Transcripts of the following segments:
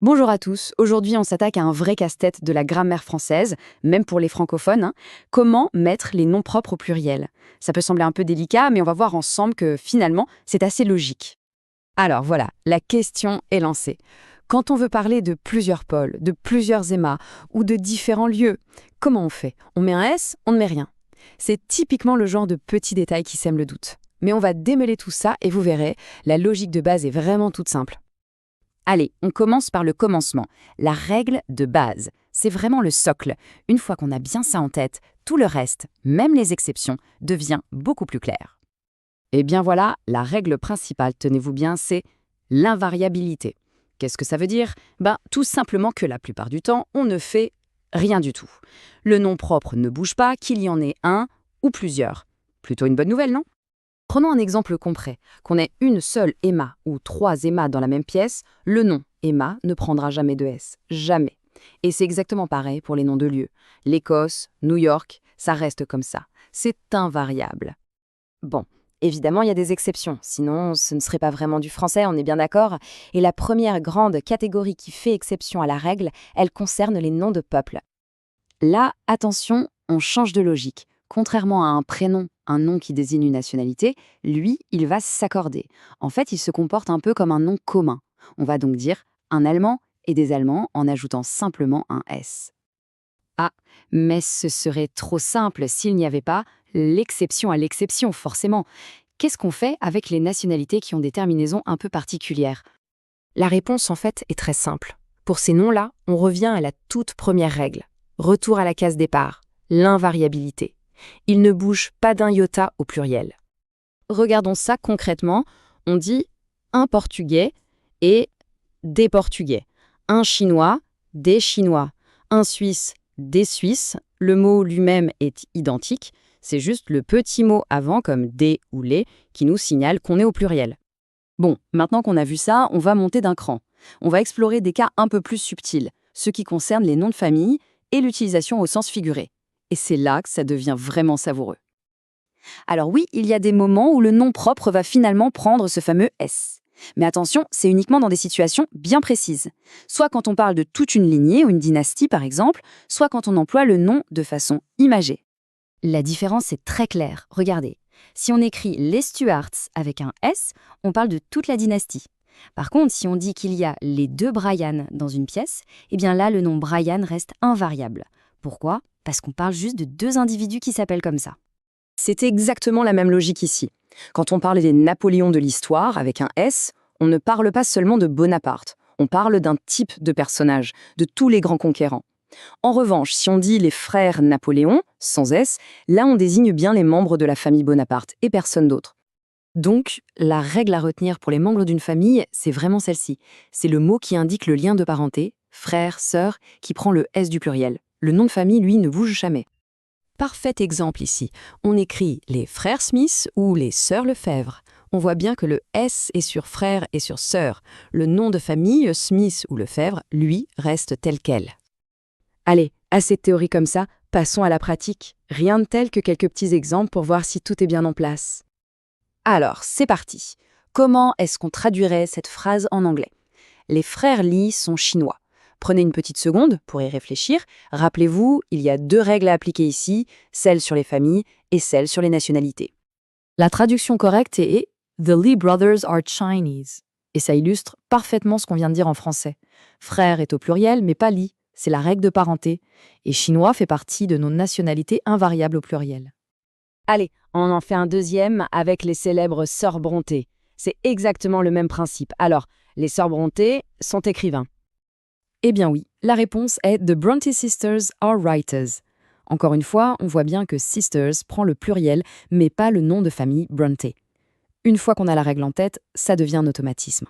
Bonjour à tous, aujourd'hui on s'attaque à un vrai casse-tête de la grammaire française, même pour les francophones, hein. Comment mettre les noms propres au pluriel? Ça peut sembler un peu délicat, mais on va voir ensemble que finalement c'est assez logique. Alors voilà, la question est lancée. Quand on veut parler de plusieurs pôles, de plusieurs émas ou de différents lieux, comment on fait? On met un S, on ne met rien. C'est typiquement le genre de petits détails qui sèment le doute. Mais on va démêler tout ça et vous verrez, la logique de base est vraiment toute simple. Allez, on commence par le commencement. La règle de base, c'est vraiment le socle. Une fois qu'on a bien ça en tête, tout le reste, même les exceptions, devient beaucoup plus clair. Et bien voilà, la règle principale, tenez-vous bien, c'est l'invariabilité. Qu'est-ce que ça veut dire? Tout simplement que la plupart du temps, on ne fait rien du tout. Le nom propre ne bouge pas, qu'il y en ait un ou plusieurs. Plutôt une bonne nouvelle, non? Prenons un exemple concret. Qu'on ait une seule Emma ou trois Emma dans la même pièce, le nom Emma ne prendra jamais de S. Jamais. Et c'est exactement pareil pour les noms de lieux. L'Écosse, New York, ça reste comme ça. C'est invariable. Bon, évidemment, il y a des exceptions. Sinon, ce ne serait pas vraiment du français, on est bien d'accord. Et la première grande catégorie qui fait exception à la règle, elle concerne les noms de peuples. Là, attention, on change de logique. Contrairement à un prénom, un nom qui désigne une nationalité, lui, il va s'accorder. En fait, il se comporte un peu comme un nom commun. On va donc dire un Allemand et des Allemands en ajoutant simplement un S. Ah, mais ce serait trop simple s'il n'y avait pas l'exception à l'exception, forcément. Qu'est-ce qu'on fait avec les nationalités qui ont des terminaisons un peu particulières? La réponse, en fait, est très simple. Pour ces noms-là, on revient à la toute première règle. Retour à la case départ, l'invariabilité. Ils ne bougent pas d'un iota au pluriel. Regardons ça concrètement. On dit un Portugais et des Portugais. Un Chinois, des Chinois. Un Suisse, des Suisses. Le mot lui-même est identique. C'est juste le petit mot avant, comme des ou les, qui nous signale qu'on est au pluriel. Bon, maintenant qu'on a vu ça, on va monter d'un cran. On va explorer des cas un peu plus subtils, ceux qui concernent les noms de famille et l'utilisation au sens figuré. Et c'est là que ça devient vraiment savoureux. Alors oui, il y a des moments où le nom propre va finalement prendre ce fameux S. Mais attention, c'est uniquement dans des situations bien précises. Soit quand on parle de toute une lignée ou une dynastie par exemple, soit quand on emploie le nom de façon imagée. La différence est très claire, regardez. Si on écrit les Stuarts avec un S, on parle de toute la dynastie. Par contre, si on dit qu'il y a les deux Brian dans une pièce, eh bien là, le nom Brian reste invariable. Pourquoi? Parce qu'on parle juste de deux individus qui s'appellent comme ça. C'est exactement la même logique ici. Quand on parle des Napoléons de l'histoire avec un S, on ne parle pas seulement de Bonaparte. On parle d'un type de personnage, de tous les grands conquérants. En revanche, si on dit les frères Napoléon, sans S, là on désigne bien les membres de la famille Bonaparte et personne d'autre. Donc, la règle à retenir pour les membres d'une famille, c'est vraiment celle-ci. C'est le mot qui indique le lien de parenté, frère, sœur, qui prend le S du pluriel. Le nom de famille, lui, ne bouge jamais. Parfait exemple ici. On écrit les frères Smith ou les sœurs Lefebvre. On voit bien que le S est sur frère et sur sœur. Le nom de famille, Smith ou Lefebvre, lui, reste tel quel. Allez, assez de théorie comme ça, passons à la pratique. Rien de tel que quelques petits exemples pour voir si tout est bien en place. Alors, c'est parti. Comment est-ce qu'on traduirait cette phrase en anglais? Les frères Lee sont chinois. Prenez une petite seconde pour y réfléchir. Rappelez-vous, il y a deux règles à appliquer ici, celle sur les familles et celle sur les nationalités. La traduction correcte est « The Lee brothers are Chinese ». Et ça illustre parfaitement ce qu'on vient de dire en français. Frère est au pluriel, mais pas Lee, c'est la règle de parenté. Et chinois fait partie de nos nationalités invariables au pluriel. Allez, on en fait un deuxième avec les célèbres sœurs Brontë. C'est exactement le même principe. Alors, les sœurs Brontë sont écrivains. Eh bien oui, la réponse est « The Brontë sisters are writers ». Encore une fois, on voit bien que « sisters » prend le pluriel, mais pas le nom de famille Brontë. Une fois qu'on a la règle en tête, ça devient un automatisme.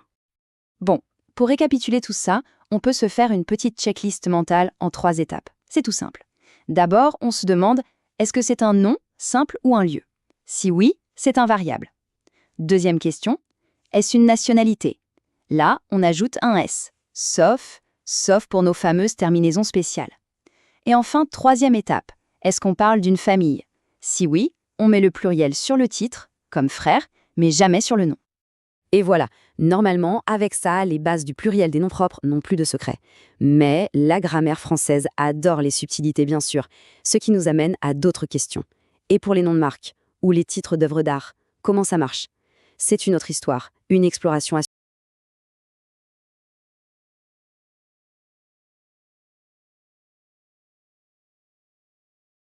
Bon, pour récapituler tout ça, on peut se faire une petite checklist mentale en 3 étapes. C'est tout simple. D'abord, on se demande, est-ce que c'est un nom, simple ou un lieu? Si oui, c'est un variable. Deuxième question, est-ce une nationalité? Là, on ajoute un S, sauf pour nos fameuses terminaisons spéciales. Et enfin, troisième étape, est-ce qu'on parle d'une famille? Si oui, on met le pluriel sur le titre, comme frère, mais jamais sur le nom. Et voilà, Normalement, avec ça, les bases du pluriel des noms propres n'ont plus de secret. Mais la grammaire française adore les subtilités, bien sûr, ce qui nous amène à d'autres questions. Et pour les noms de marque, ou les titres d'œuvres d'art, comment ça marche? C'est une autre histoire, une exploration à